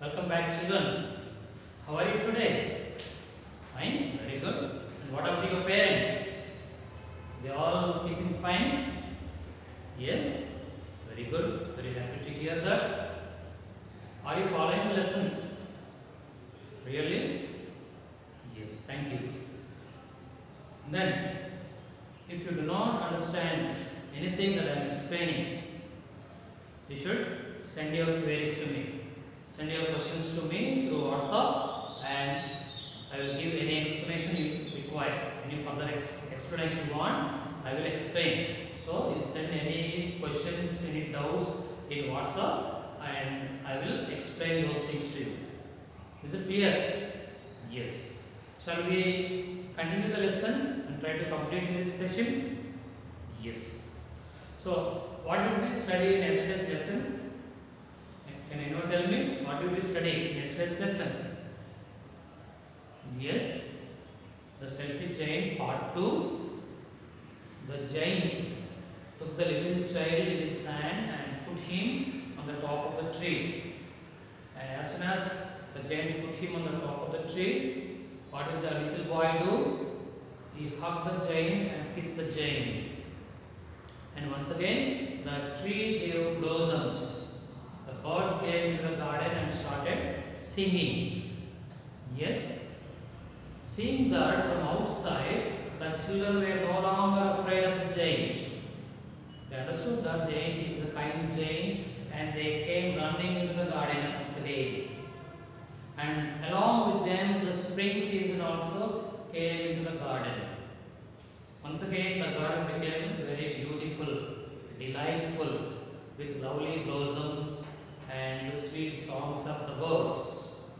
Welcome back, children. How are you today? Fine, very good. And what about your parents? They all keeping fine? Yes, very good. Very happy to hear that. Are you following the lessons? Really? Yes, thank you. Then, if you do not understand anything that I am explaining, you should send your queries to me. Send your questions to me through WhatsApp and I will give any explanation you require. Any further explanation you want, I will explain. So, you send any questions, any doubts in WhatsApp and I will explain those things to you. Is it clear? Yes. Shall we continue the lesson and try to complete in this session? Yes. So, what did we study in yesterday's lesson? Can anyone tell me what did we study in yesterday's lesson? Yes, the selfie giant part 2. The giant took the little child in his hand and put him on the top of the tree. And as soon as the giant put him on the top of the tree, what did the little boy do? He hugged the giant and kissed the giant. And once again, the tree gave blossoms. The birds came into the garden and started singing. Yes, seeing that from outside, the children were no longer afraid of the giant. They understood that giant is a kind giant and they came running into the garden once again. And along with them, the spring season also came into the garden. Once again, the garden became very beautiful, delightful, with lovely blossoms and the sweet songs of the birds.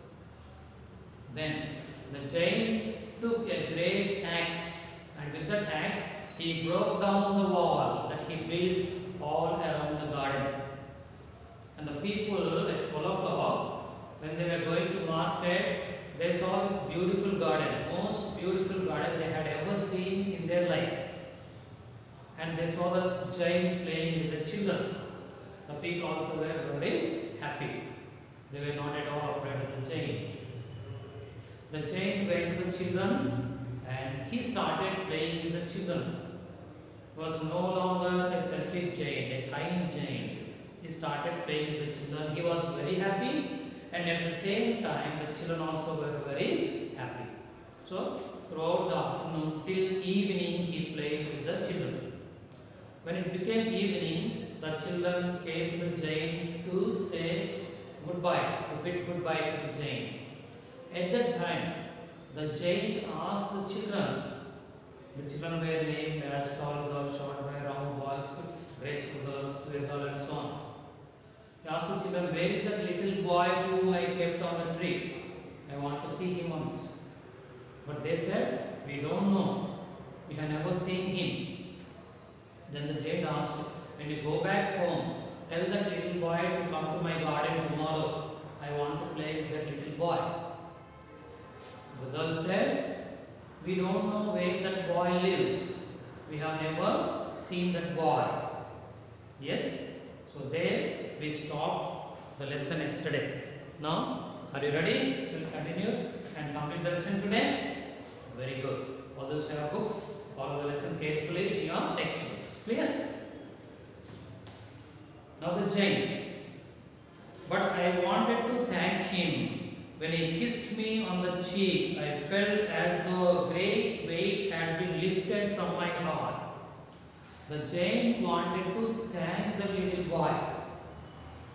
Then the giant took a great axe and with that axe he broke down the wall that he built all around the garden. And the people at 12 o'clock, when they were going to market, they saw this beautiful garden, most beautiful garden they had ever seen in their life. And they saw the giant playing with the children. The people also were very happy. They were not at all afraid of the giant. The giant went to the children and he started playing with the children. He was no longer a selfish giant, a kind giant. He started playing with the children. He was very happy and at the same time the children also were very happy. So throughout the afternoon till evening he played with the children. When it became evening, the children came to the giant to say goodbye, to bid goodbye to the giant. At that time, the giant asked the children were named as tall girls, short boy, round boys, graceful girls, square girl and so on. He asked the children, where is that little boy whom I kept on the tree? I want to see him once. But they said, we don't know. We have never seen him. Then the giant asked, when you go back home, tell that little boy to come to my garden tomorrow. I want to play with that little boy. The girl said, we don't know where that boy lives. We have never seen that boy. Yes? So there we stopped the lesson yesterday. Now, are you ready? Shall we continue and complete the lesson today? Very good. All those who have books, follow the lesson carefully in your textbooks. Clear? Now the giant. But I wanted to thank him. When he kissed me on the cheek, I felt as though a great weight had been lifted from my heart. The giant wanted to thank the little boy.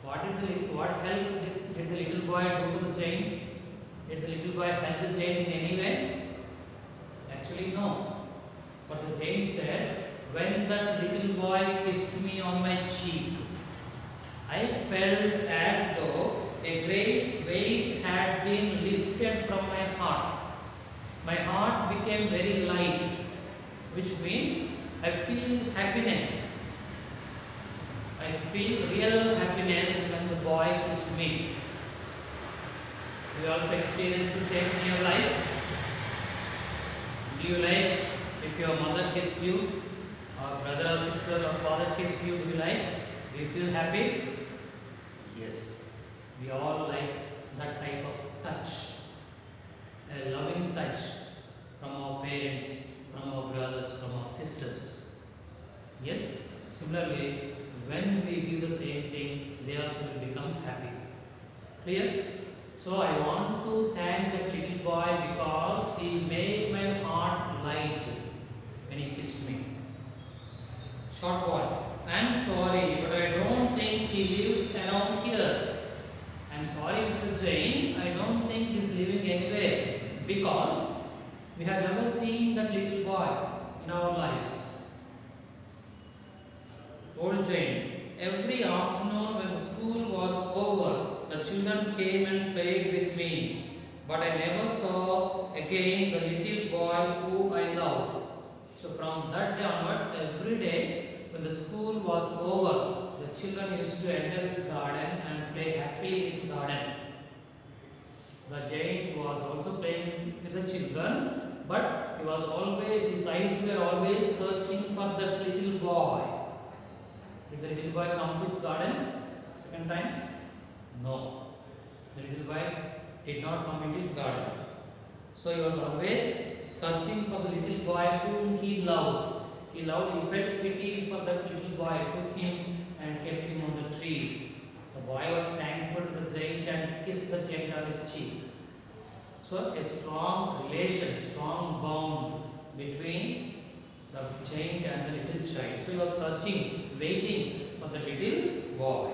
What help did the little boy do to the giant? Did the little boy help the giant in any way? Actually, no. But the giant said, when that little boy kissed me on my cheek, I felt as though a great weight had been lifted from my heart. My heart became very light, which means I feel happiness. I feel real happiness when the boy kissed me. Do you also experience the same in your life? Do you like if your mother kissed you, or brother or sister or father kissed you? Do you like? Do you feel happy? Yes. We all like that type of touch, a loving touch from our parents, from our brothers, from our sisters. Yes, similarly, when we do the same thing, they also will become happy. Clear? So I want to thank that little boy because he made my heart light when he kissed me. Short boy. I'm sorry, but I don't think he lives around here. I'm sorry, Mr. Jain, I don't think he's living anywhere because we have never seen that little boy in our lives. Old Jain, every afternoon when the school was over, the children came and played with me, but I never saw again the little boy who I loved. So from that day onwards, every day when the school was over, the children used to enter his garden and play happily in his garden. The giant was also playing with the children, but he was always, his eyes were always searching for that little boy. Did the little boy come to his garden second time? No. The little boy did not come into his garden. So he was always searching for the little boy whom he loved. He loved, he felt pity for that little boy, took him and kept him on the tree. The boy was thankful to the giant and kissed the giant on his cheek. So a strong relation, strong bond between the giant and the little child. So he was searching, waiting for the little boy.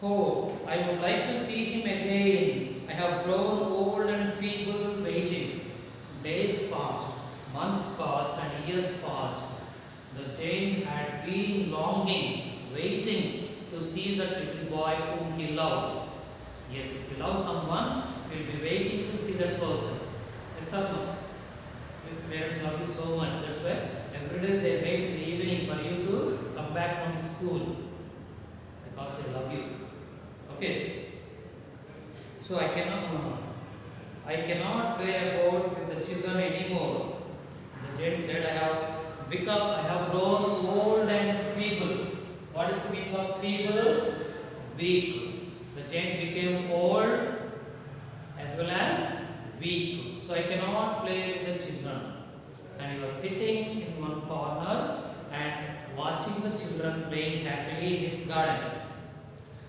Oh, I would like to see him again. I have grown old and feeble waiting. Days passed, months passed and years passed. The giant had been longing, waiting to see that little boy whom he loved. Yes, if you love someone, you will be waiting to see that person. Yes or no? Parents love you so much. That's why every day they wait in the evening for you to come back from school because they love you. Okay. So I cannot play about with the children anymore. The giant said, I have grown old and feeble. What is the meaning of feeble? Weak. The giant became old as well as weak. So I cannot play with the children. And he was sitting in one corner and watching the children playing happily in his garden.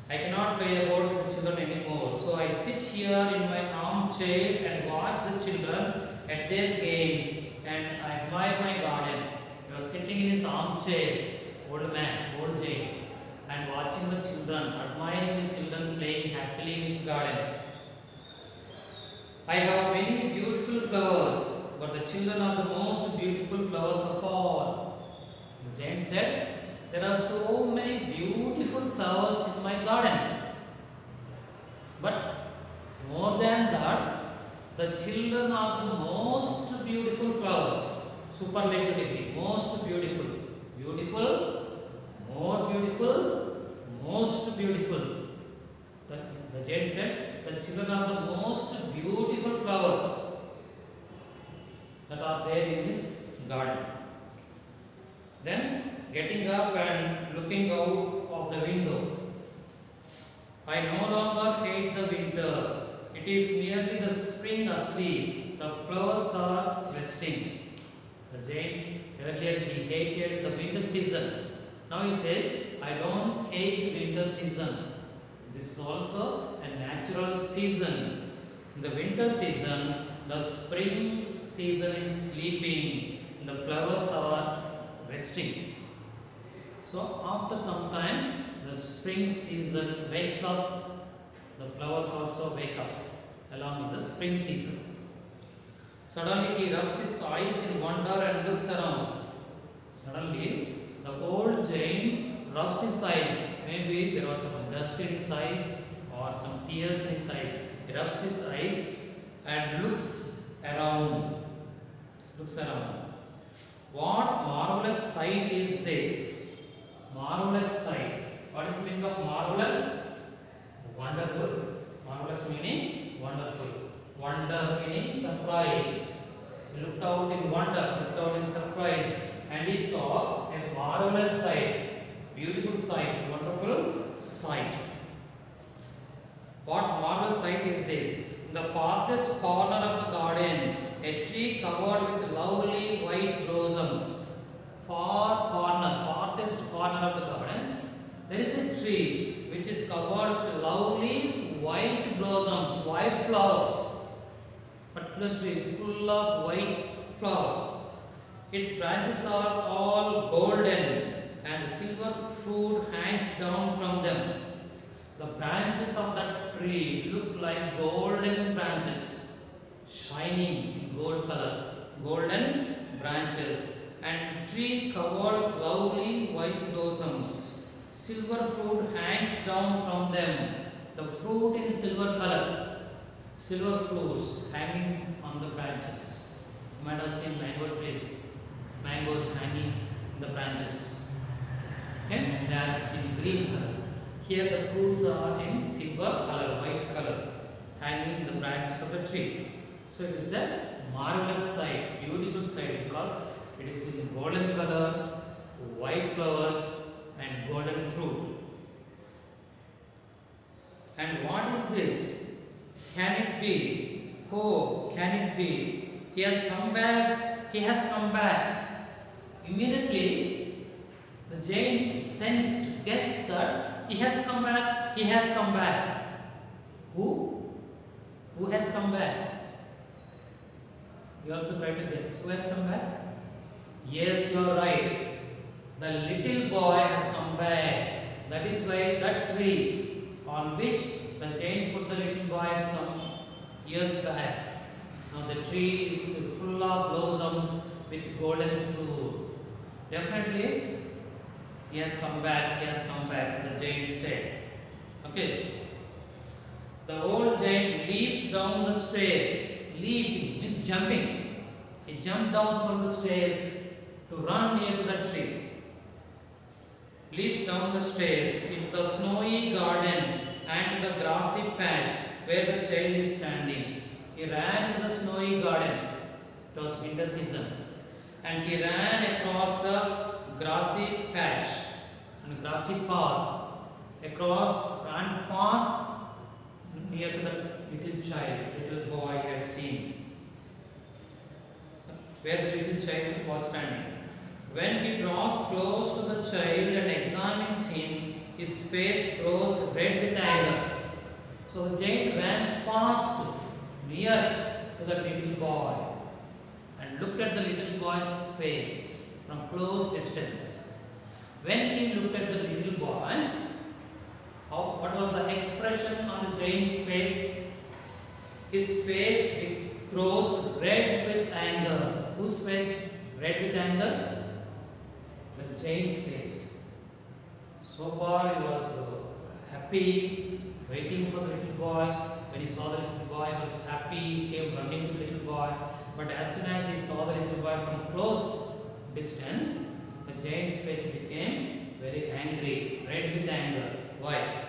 I cannot play about with the children anymore. So I sit here in my armchair and watch the children at their games and I admire my garden. He was sitting in his armchair, old man, old Jain, and watching the children, admiring the children playing happily in his garden. I have many beautiful flowers, but the children are the most beautiful flowers of all. The giant said, there are so many beautiful flowers in my garden. But more than that, the children are the most beautiful flowers. Superlative degree, most beautiful. Beautiful, more beautiful, most beautiful. The giant said, the children are the most beautiful flowers that are there in this garden. Then, getting up and looking out of the window, I no longer hate the winter. It is merely the spring asleep. The flowers are resting. The giant, earlier he hated the winter season. Now he says, I don't hate winter season. This is also a natural season. In the winter season, the spring season is sleeping and the flowers are resting. So after some time, the spring season wakes up, the flowers also wake up along with the spring season. Suddenly he rubs his eyes in wonder and looks around. Suddenly the old giant rubs his eyes. Maybe there was some dust in his eyes or some tears in his eyes. He rubs his eyes and looks around. What marvelous sight is this? Marvelous sight. What is the meaning of marvelous? Wonderful. Marvelous meaning wonderful. Wonder meaning surprise. He looked out in wonder, looked out in surprise, and he saw a marvelous sight. Beautiful sight, wonderful sight. What marvelous sight is this? In the farthest corner of the garden, a tree covered with lovely white blossoms. Farthest corner of the garden, there is a tree which is covered with lovely white blossoms, white flowers. Particular tree full of white flowers. Its branches are all golden and silver fruit hangs down from them. The branches of that tree look like golden branches, shining in gold color, golden branches, and tree covered with lovely white blossoms. Silver fruit hangs down from them, the fruit in silver color, silver fruits hanging on the branches. You might have seen mango trees, mangoes hanging in the branches. Okay, they are in green color. Here the fruits are in silver color, white color, hanging in the branches of the tree. So it is a marvelous sight, beautiful sight, because it is in golden color, white flowers and golden fruit. And what is this? Can it be? Oh, can it be? He has come back. He has come back. Immediately, the giant guessed that he has come back. He has come back. Who? Who has come back? You also try to guess. Who has come back? Yes, you are right. The little boy has come back. That is why that tree on which the giant put the little boy some years back. Now the tree is full of blossoms with golden fruit. Definitely, he has come back, the giant said. Okay. The old giant leaps down the stairs. Leaping means jumping. He jumped down from the stairs to run near to the tree. Leaps down the stairs into the snowy garden and to the grassy patch where the child is standing. He ran to the snowy garden. It was winter season. And he ran across the grassy patch and grassy path, ran fast near to the little boy had seen, where the little child was standing. When he draws close to the child and examines him, his face grows red with anger. So the giant ran fast near to the little boy and looked at the little boy's face from close distance. When he looked at the little boy, what was the expression on the giant's face? His face grows red with anger. Whose face red with anger? The giant's face. So far he was happy, waiting for the little boy. When he saw the little boy, he was happy, he came running to the little boy. But as soon as he saw the little boy from close distance, the giant's face became very angry, red with anger. Why?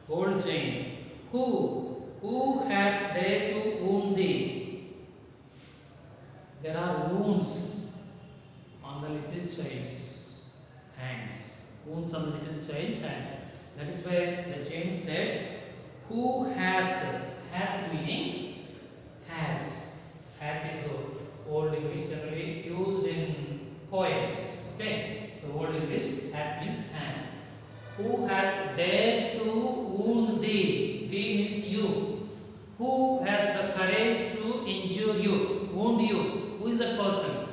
Old giant, who had dared to wound thee? There are wounds on the little child's hands. Wounds on the little child's hands. That is why the giant said, who hath? Hath meaning has. Hath is old English generally used in poems. Okay. So old English, hath means hands. Who hath dared to wound thee? Thee means you. Who has the courage to injure you, wound you? Who is that person?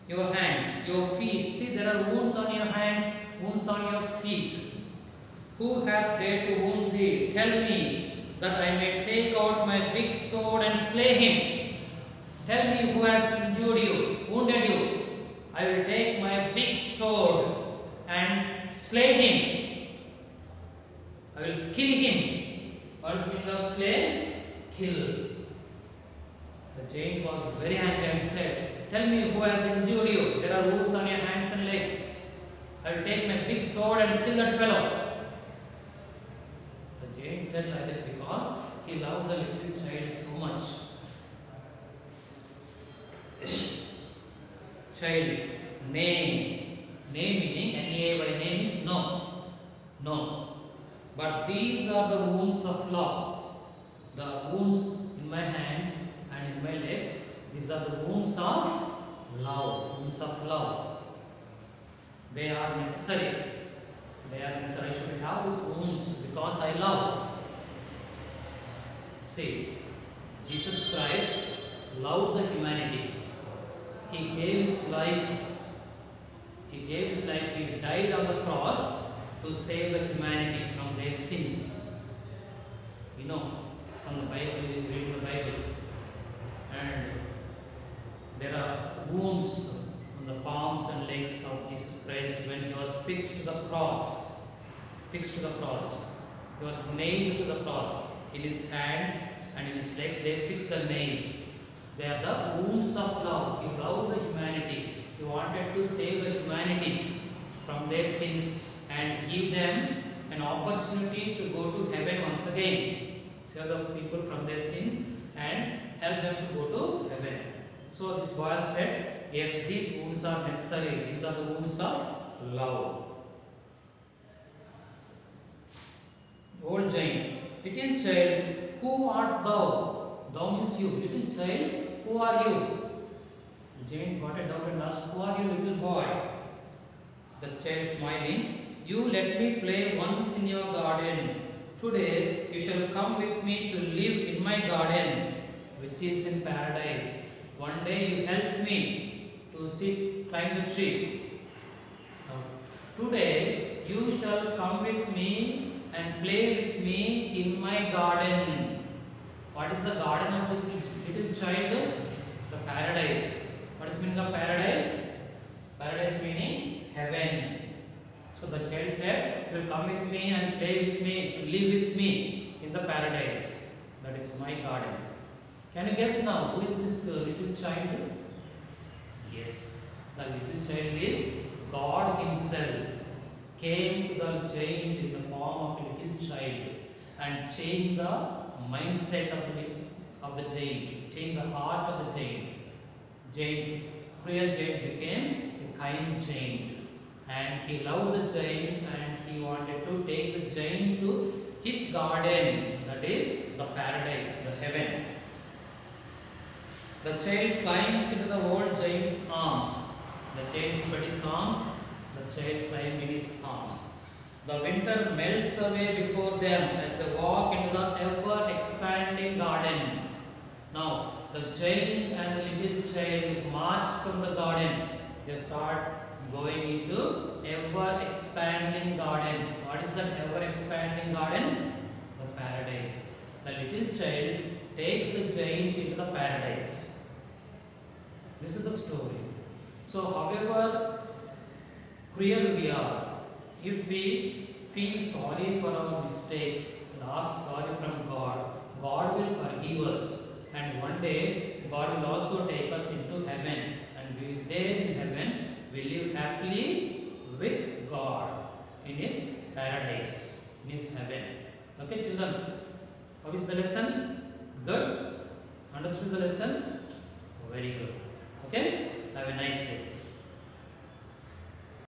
Your hands, your feet. See, there are wounds on your hands, wounds on your feet. Who hath dared to wound thee? Tell me, that I may take out my big sword and slay him. Tell me who has injured you, wounded you. I will take my big sword and slay him. I will kill him. What is the meaning of slay? Kill. The giant was very angry and said, tell me who has injured you. There are wounds on your hands and legs. I will take my big sword and kill that fellow. The giant said like that because he loved the little child so much. Child, nay. Nay meaning, N-A-Y, name is no. No. But these are the wounds of love. The wounds in my hands and in my legs, these are the wounds of love. Wounds of love. They are necessary. They are necessary. I should have these wounds because I love. See, Jesus Christ loved the humanity. He gave his life. He gave his life. He died on the cross to save the humanity from their sins. You know, from the Bible, we read the Bible, and there are wounds on the palms and legs of Jesus Christ when he was fixed to the cross. Fixed to the cross. He was nailed to the cross. In his hands and in his legs, they fixed the nails. They are the wounds of love. He loved the humanity. He wanted to save the humanity from their sins and give them an opportunity to go to heaven once again. Save the people from their sins and help them to go to heaven. So this boy said, yes, these wounds are necessary. These are the wounds of love. Old giant, little child, who art thou? Thou means you. Little child, who are you? The giant got a doubt and asked, who are you, little boy? The child smiling, you let me play once in your garden. Today you shall come with me to live in my garden, which is in paradise. One day you help me to climb the tree. Now, today you shall come with me and play with me in my garden. What is the garden of the little child? The paradise. What is meaning of paradise? Paradise meaning heaven. So the child said, you will come with me and play with me, live with me in the paradise. That is my garden. Can you guess now, who is this little child? Yes, the little child is God himself. Came to the giant in the form of a little child and changed the mindset of the giant, changed the heart of the giant. Cruel giant became a kind giant, and he loved the giant and he wanted to take the giant to his garden, that is the paradise, the heaven. The child climbs into the old giant's arms. The giant spread his arms. The child climbed in his arms. The winter melts away before them as they walk into the ever-expanding garden. Now, the giant and the little child march from the garden. They start going into ever-expanding garden. What is that ever-expanding garden? The paradise. The little child takes the giant into the paradise. This is the story. So, however cruel we are, if we feel sorry for our mistakes and ask sorry from God, God will forgive us, and one day God will also take us into heaven, and we there in heaven we live happily with God in His paradise, in His heaven. Okay, children, how is the lesson? Good? Understood the lesson? Very good. Okay, have a nice day.